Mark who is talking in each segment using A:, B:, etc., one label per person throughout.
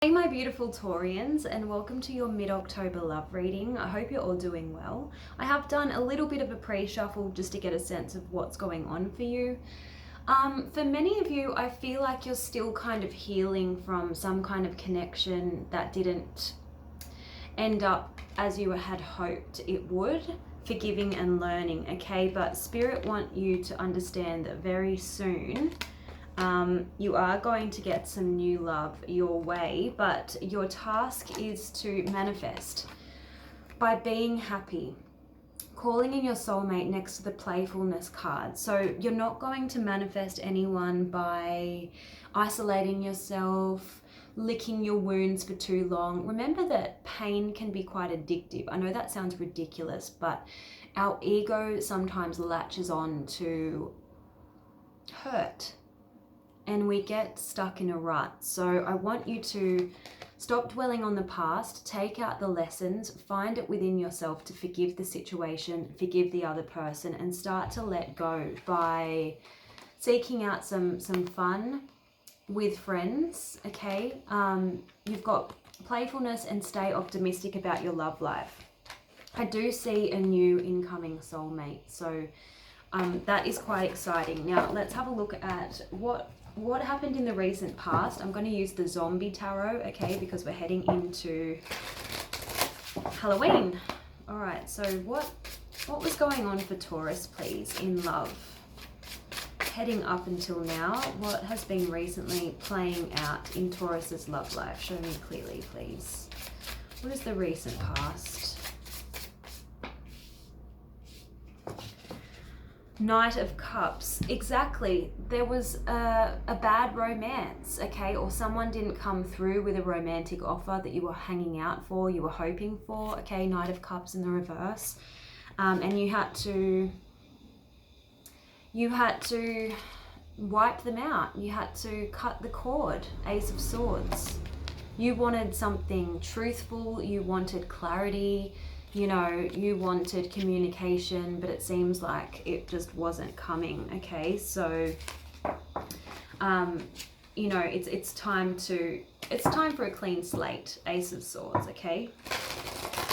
A: Hey my beautiful Taurians, and welcome to your mid-October love reading. I hope you're all doing well. I have done a little bit of a pre-shuffle just to get a sense of what's going on for you. For many of you, I feel like you're still kind of healing from some kind of connection that didn't end up as you had hoped it would. Forgiving and learning, okay? But Spirit want you to understand that very soon you are going to get some new love your way, but your task is to manifest by being happy, calling in your soulmate next to the playfulness card. So you're not going to manifest anyone by isolating yourself, licking your wounds for too long. Remember that pain can be quite addictive. I know that sounds ridiculous, but our ego sometimes latches on to hurt and we get stuck in a rut. So I want you to stop dwelling on the past, take out the lessons, find it within yourself to forgive the situation, forgive the other person, and start to let go by seeking out some fun with friends, okay? You've got playfulness and stay optimistic about your love life. I do see a new incoming soulmate, so that is quite exciting. Now let's have a look at what happened in the recent past. I'm going to use the zombie tarot, okay, because we're heading into Halloween. All right, so what was going on for Taurus, please, in love? Heading up until now, what has been recently playing out in Taurus's love life? Show me clearly, please. What is the recent past? Knight of Cups. Exactly. There was a bad romance, okay? Or someone didn't come through with a romantic offer that you were hanging out for, you were hoping for, okay? Knight of Cups in the reverse. And you had to wipe them out. You had to cut the cord. Ace of Swords. You wanted something truthful. You wanted clarity. You know, you wanted communication, but it seems like it just wasn't coming, okay? So, you know, it's time for a clean slate, Ace of Swords, okay?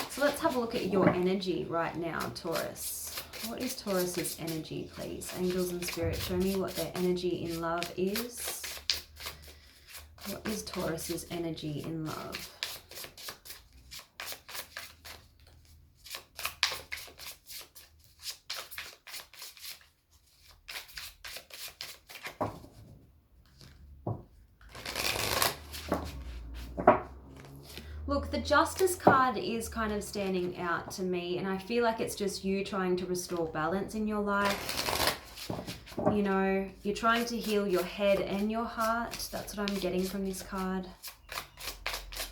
A: So let's have a look at your energy right now, Taurus. What is Taurus's energy, please? Angels and Spirit, show me what their energy in love is. What is Taurus's energy in love? Look, the Justice card is kind of standing out to me, and I feel like it's just you trying to restore balance in your life. You know, you're trying to heal your head and your heart. That's what I'm getting from this card.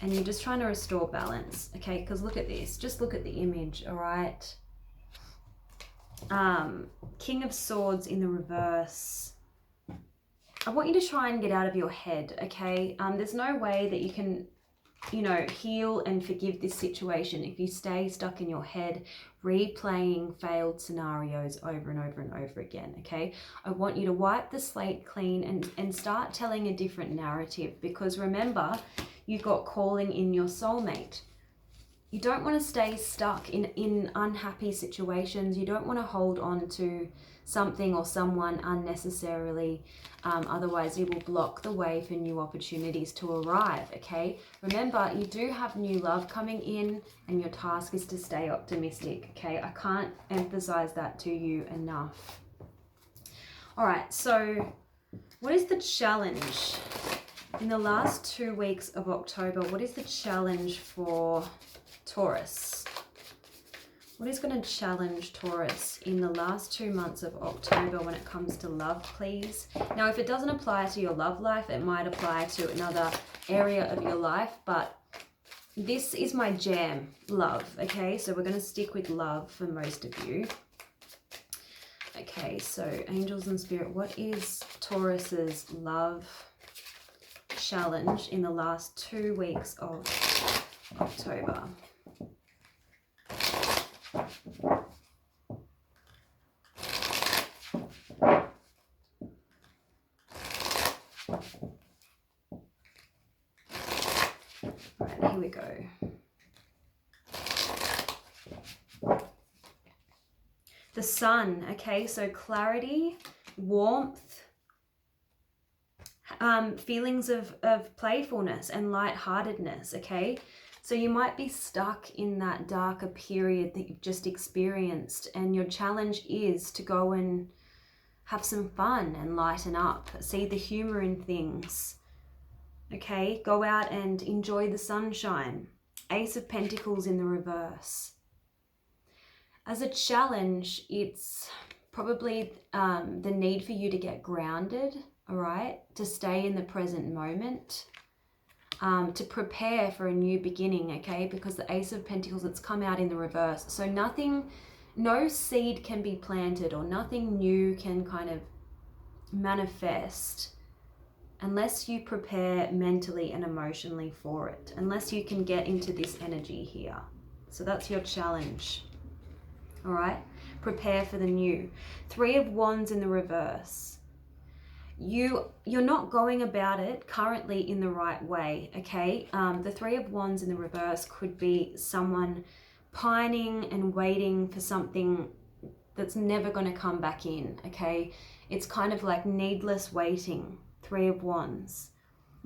A: And you're just trying to restore balance, okay? Because look at this. Just look at the image, all right? King of Swords in the reverse. I want you to try and get out of your head, okay? There's no way that you can, you know, heal and forgive this situation if you stay stuck in your head replaying failed scenarios over and over and over again, okay? I want you to wipe the slate clean and start telling a different narrative, because remember, you've got calling in your soulmate. You don't want to stay stuck in unhappy situations. You don't want to hold on to something or someone unnecessarily. Otherwise, it will block the way for new opportunities to arrive, okay? Remember, you do have new love coming in, and your task is to stay optimistic, okay? I can't emphasize that to you enough. All right, so what is the challenge? In the last 2 weeks of October, what is the challenge for Taurus? What is going to challenge Taurus in the last 2 months of October when it comes to love, please? Now, if it doesn't apply to your love life, it might apply to another area of your life, but this is my jam, love, okay? So we're going to stick with love for most of you. Okay, so Angels and Spirit, what is Taurus's love challenge in the last 2 weeks of October? Right, here we go. The sun, okay, so clarity, warmth, feelings of playfulness and lightheartedness, okay? So you might be stuck in that darker period that you've just experienced, and your challenge is to go and have some fun and lighten up, see the humor in things, okay? Go out and enjoy the sunshine. Ace of Pentacles in the reverse. As a challenge, it's probably the need for you to get grounded, all right? To stay in the present moment, to prepare for a new beginning, okay? Because the Ace of Pentacles, it's come out in the reverse. So no seed can be planted or nothing new can kind of manifest unless you prepare mentally and emotionally for it, unless you can get into this energy here. So that's your challenge. All right, prepare for the new. Three of Wands in the reverse. You're not going about it currently in the right way, okay? The Three of Wands in the reverse could be someone pining and waiting for something that's never going to come back in, okay? It's kind of like needless waiting, Three of Wands.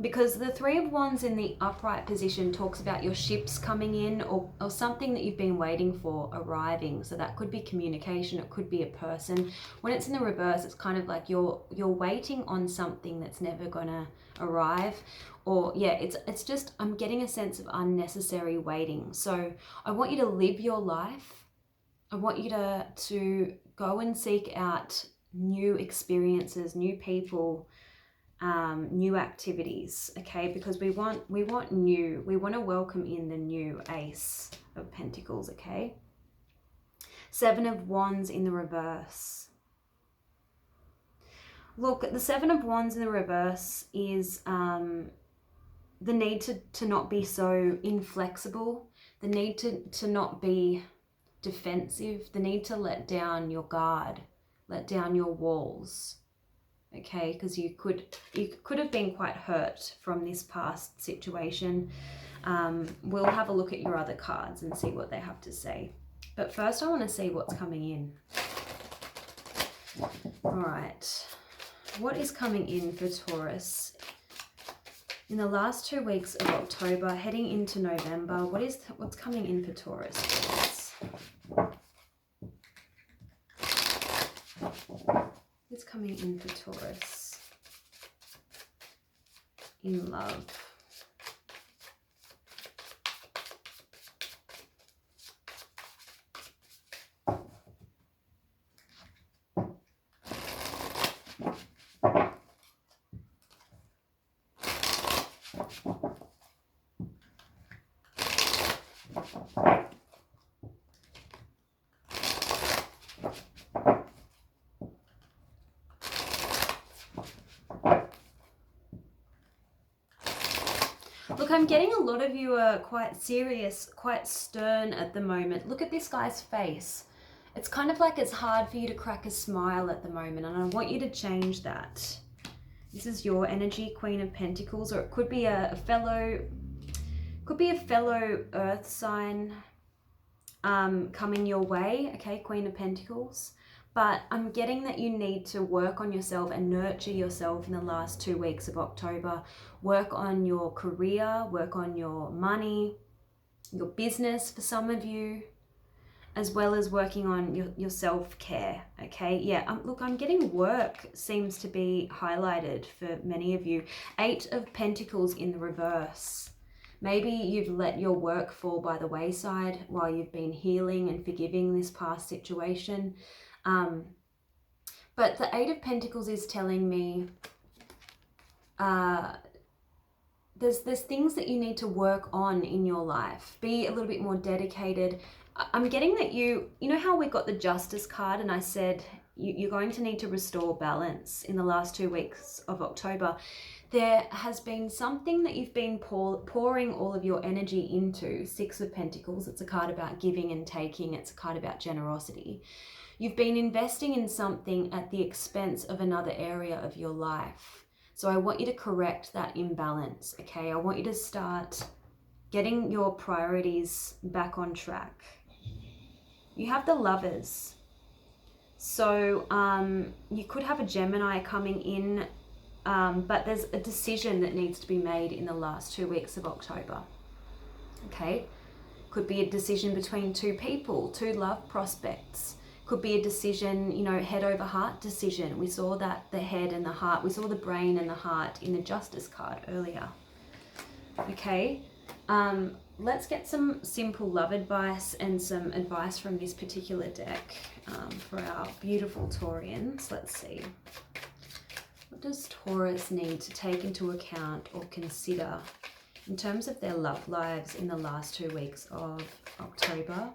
A: Because the Three of Wands in the upright position talks about your ships coming in or something that you've been waiting for arriving. So that could be communication, it could be a person. When it's in the reverse, it's kind of like you're waiting on something that's never gonna arrive. Or yeah, it's just, I'm getting a sense of unnecessary waiting. So I want you to live your life. I want you to go and seek out new experiences, new people, new activities, okay? Because we want new. We want to welcome in the new Ace of Pentacles, okay? Seven of Wands in the reverse. Look, the Seven of Wands in the reverse is the need to not be so inflexible, the need to not be defensive, the need to let down your guard, let down your walls. Okay, because you could have been quite hurt from this past situation. We'll have a look at your other cards and see what they have to say. But first I want to see what's coming in. All right, what is coming in for Taurus in the last 2 weeks of October, heading into November? What's coming in for Taurus, please? What's coming in for Taurus in love? Look, I'm getting a lot of you are quite serious, quite stern at the moment. Look at this guy's face. It's kind of like it's hard for you to crack a smile at the moment, and I want you to change that. This is your energy, Queen of Pentacles, or it could be a fellow earth sign coming your way, okay, Queen of Pentacles. But I'm getting that you need to work on yourself and nurture yourself in the last 2 weeks of October. Work on your career, work on your money, your business for some of you, as well as working on your self-care, okay? Yeah, look, I'm getting work seems to be highlighted for many of you. Eight of Pentacles in the reverse. Maybe you've let your work fall by the wayside while you've been healing and forgiving this past situation. But the Eight of Pentacles is telling me there's things that you need to work on in your life. Be a little bit more dedicated. I'm getting that you know how we got the Justice card and I said you're going to need to restore balance in the last 2 weeks of October. There has been something that you've been pouring all of your energy into. Six of Pentacles, it's a card about giving and taking. It's a card about generosity. You've been investing in something at the expense of another area of your life. So I want you to correct that imbalance, okay? I want you to start getting your priorities back on track. You have the Lovers. So you could have a Gemini coming in, but there's a decision that needs to be made in the last 2 weeks of October. Okay, could be a decision between two people, two love prospects. Could be a decision, you know, head over heart decision. We saw that, the head and the heart. We saw the brain and the heart in the Justice card earlier. Okay, let's get some simple love advice and some advice from this particular deck for our beautiful Taurians. Let's see. What does Taurus need to take into account or consider in terms of their love lives in the last 2 weeks of October?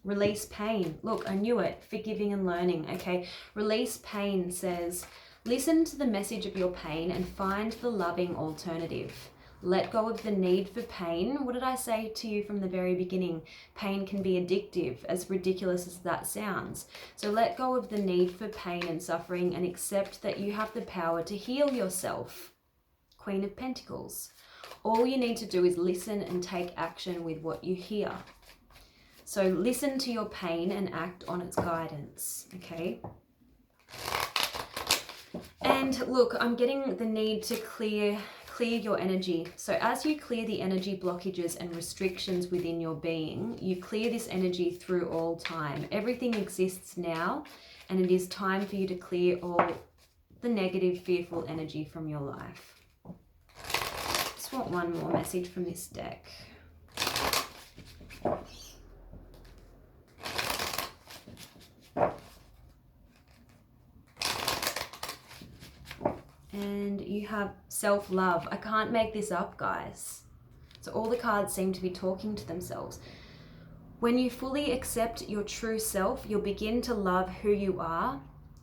A: Release pain. Look, I knew it. Forgiving and learning. Okay, release pain says, listen to the message of your pain and find the loving alternative. Let go of the need for pain. What did I say to you from the very beginning? Pain can be addictive, as ridiculous as that sounds. So let go of the need for pain and suffering and accept that you have the power to heal yourself. Queen of Pentacles. All you need to do is listen and take action with what you hear. So listen to your pain and act on its guidance, okay? And look, I'm getting the need to clear your energy. So as you clear the energy blockages and restrictions within your being, you clear this energy through all time. Everything exists now, and it is time for you to clear all the negative, fearful energy from your life. Just want one more message from this deck. And you have self-love. I can't make this up, guys. So all the cards seem to be talking to themselves. When you fully accept your true self, you'll begin to love who you are,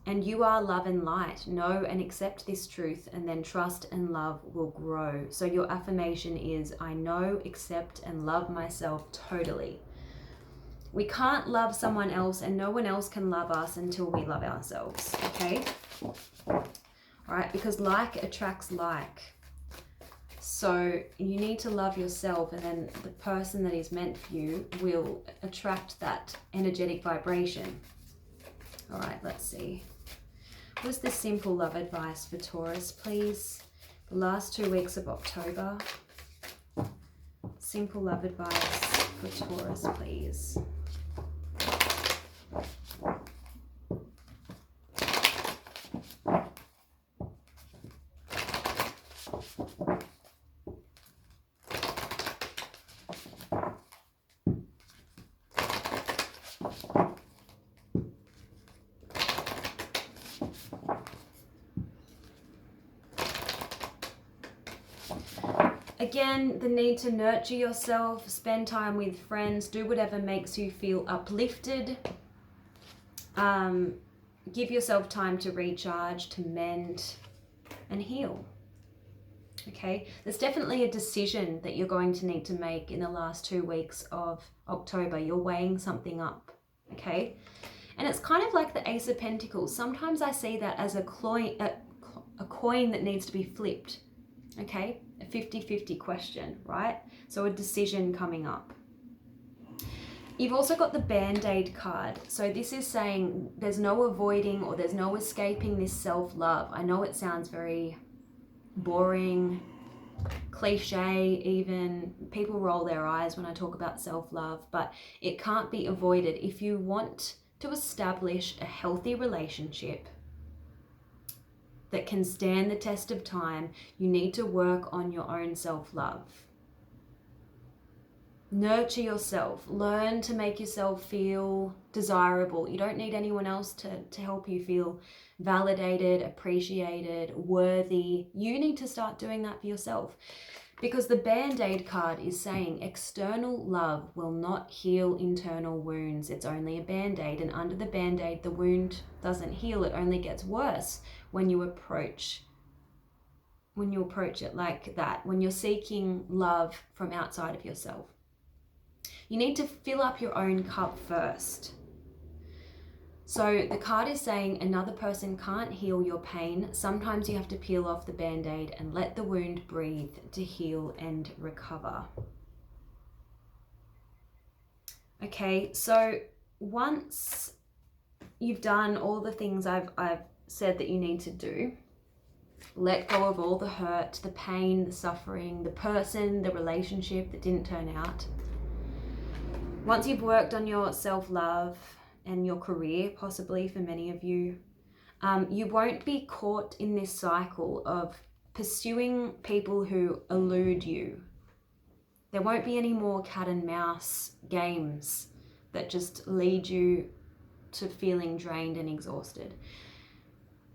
A: and you are love and light. Know and accept this truth, and then trust and love will grow. So your affirmation is, I know, accept, and love myself totally. We can't love someone else, and no one else can love us until we love ourselves, okay? All right, because like attracts like. So you need to love yourself, and then the person that is meant for you will attract that energetic vibration. All right, let's see. What is the simple love advice for Taurus, please? The last 2 weeks of October. Simple love advice for Taurus, please. Again, the need to nurture yourself, spend time with friends, do whatever makes you feel uplifted. Give yourself time to recharge, to mend and heal. Okay, there's definitely a decision that you're going to need to make in the last 2 weeks of October. You're weighing something up, okay? And it's kind of like the Ace of Pentacles. Sometimes I see that as a coin that needs to be flipped, okay? A 50-50 question, right? So a decision coming up. You've also got the Band-Aid card. So this is saying there's no avoiding or there's no escaping this self-love. I know it sounds very boring, cliche even. People roll their eyes when I talk about self-love, but it can't be avoided. If you want to establish a healthy relationship that can stand the test of time, you need to work on your own self-love. Nurture yourself. Learn to make yourself feel desirable. You don't need anyone else to help you feel validated, appreciated, worthy. You need to start doing that for yourself. Because the Band-Aid card is saying external love will not heal internal wounds. It's only a Band-Aid, and under the Band-Aid, the wound doesn't heal. It only gets worse when you approach it like that, when you're seeking love from outside of yourself. You need to fill up your own cup first. So the card is saying another person can't heal your pain. Sometimes you have to peel off the Band-Aid and let the wound breathe to heal and recover. Okay, so once you've done all the things I've said that you need to do, let go of all the hurt, the pain, the suffering, the person, the relationship that didn't turn out. Once you've worked on your self-love and your career, possibly for many of you, you won't be caught in this cycle of pursuing people who elude you. There won't be any more cat and mouse games that just lead you to feeling drained and exhausted.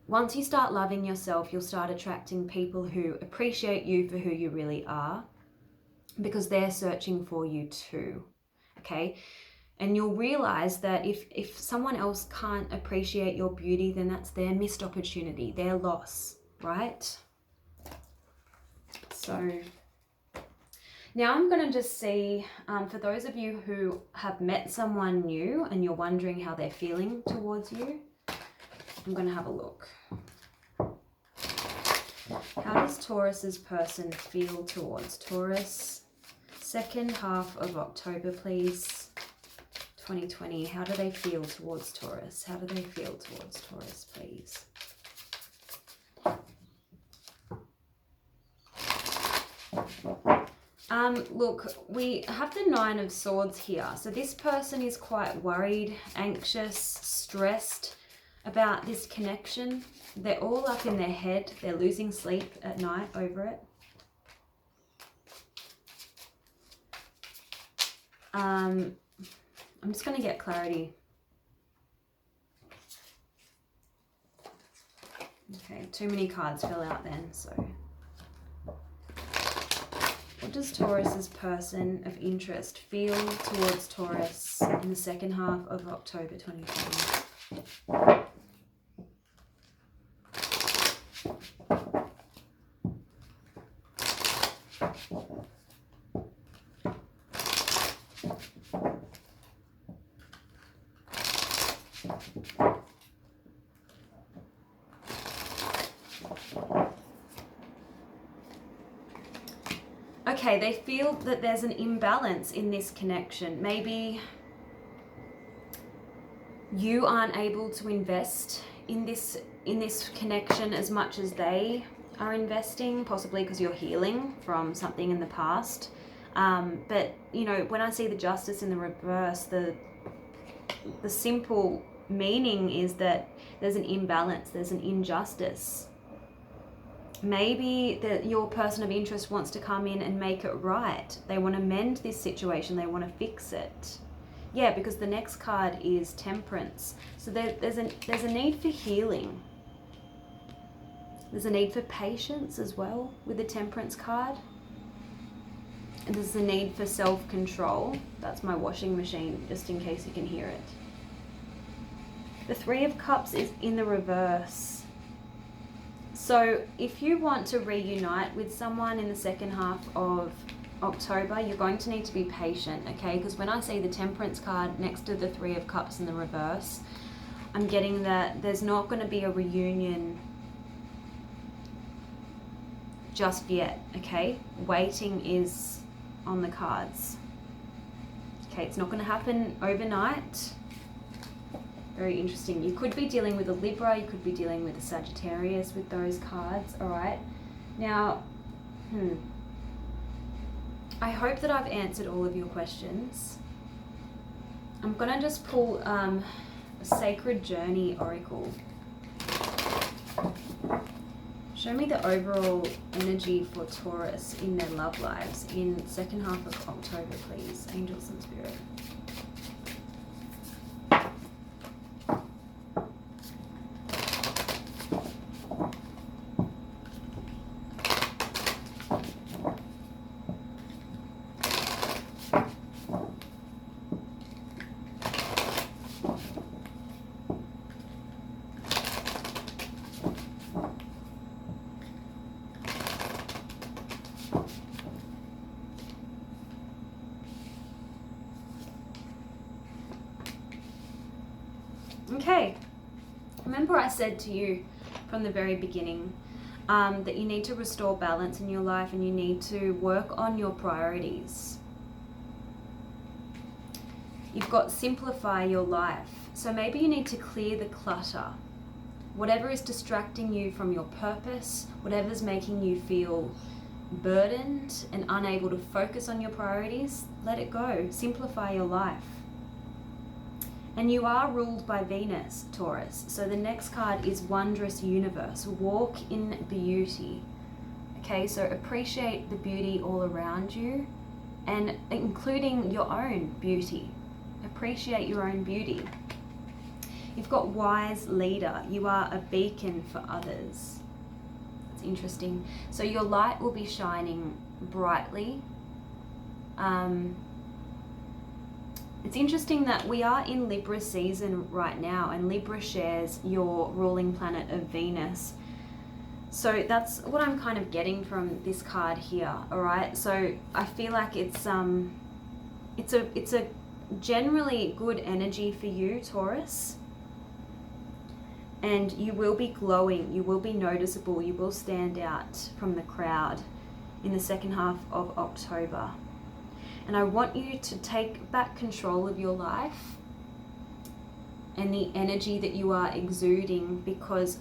A: Once you start loving yourself, you'll start attracting people who appreciate you for who you really are, because they're searching for you too, okay? And you'll realize that if someone else can't appreciate your beauty, then that's their missed opportunity, their loss, right? So now I'm going to just see, for those of you who have met someone new and you're wondering how they're feeling towards you, I'm going to have a look. How does Taurus's person feel towards Taurus? Second half of October, please. 2020. How do they feel towards Taurus? How do they feel towards Taurus, please? Look, we have the Nine of Swords here. So this person is quite worried, anxious, stressed about this connection. They're all up in their head. They're losing sleep at night over it. I'm just going to get clarity. Okay, too many cards fell out then, so. What does Taurus's person of interest feel towards Taurus in the second half of October 2020? Okay, they feel that there's an imbalance in this connection. Maybe you aren't able to invest in this connection as much as they are investing, possibly because you're healing from something in the past. But you know, when I see the Justice in the reverse, the simple meaning is that there's an imbalance, there's an injustice. Maybe your person of interest wants to come in and make it right. They want to mend this situation. They want to fix it. Yeah, because the next card is Temperance. So there's a need for healing. There's a need for patience as well with the Temperance card. And there's a need for self-control. That's my washing machine, just in case you can hear it. The Three of Cups is in the reverse. So if you want to reunite with someone in the second half of October, you're going to need to be patient, okay? Because when I see the Temperance card next to the Three of Cups in the reverse, I'm getting that there's not going to be a reunion just yet, okay? Waiting is on the cards. Okay, it's not going to happen overnight. Very interesting. You could be dealing with a Libra, you could be dealing with a Sagittarius with those cards, all right? Now, I hope that I've answered all of your questions. I'm going to just pull a Sacred Journey Oracle. Show me the overall energy for Taurus in their love lives in second half of October, please. Angels and Spirit. Okay, remember I said to you from the very beginning that you need to restore balance in your life and you need to work on your priorities. You've got simplify your life. So maybe you need to clear the clutter. Whatever is distracting you from your purpose, whatever's making you feel burdened and unable to focus on your priorities, let it go. Simplify your life. And you are ruled by Venus, Taurus. So the next card is Wondrous Universe. Walk in beauty. Okay, so appreciate the beauty all around you, and including your own beauty. Appreciate your own beauty. You've got Wise Leader. You are a beacon for others. That's interesting. So your light will be shining brightly. It's interesting that we are in Libra season right now, and Libra shares your ruling planet of Venus. So that's what I'm kind of getting from this card here, all right? So I feel like it's a generally good energy for you, Taurus. And you will be glowing, you will be noticeable, you will stand out from the crowd in the second half of October. And I want you to take back control of your life and the energy that you are exuding, because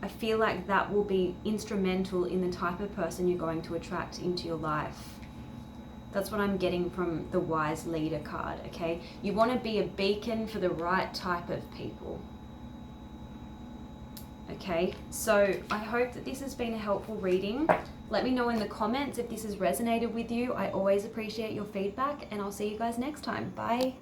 A: I feel like that will be instrumental in the type of person you're going to attract into your life. That's what I'm getting from the Wise Leader card, okay? You want to be a beacon for the right type of people. Okay, so I hope that this has been a helpful reading. Let me know in the comments if this has resonated with you. I always appreciate your feedback, and I'll see you guys next time. Bye.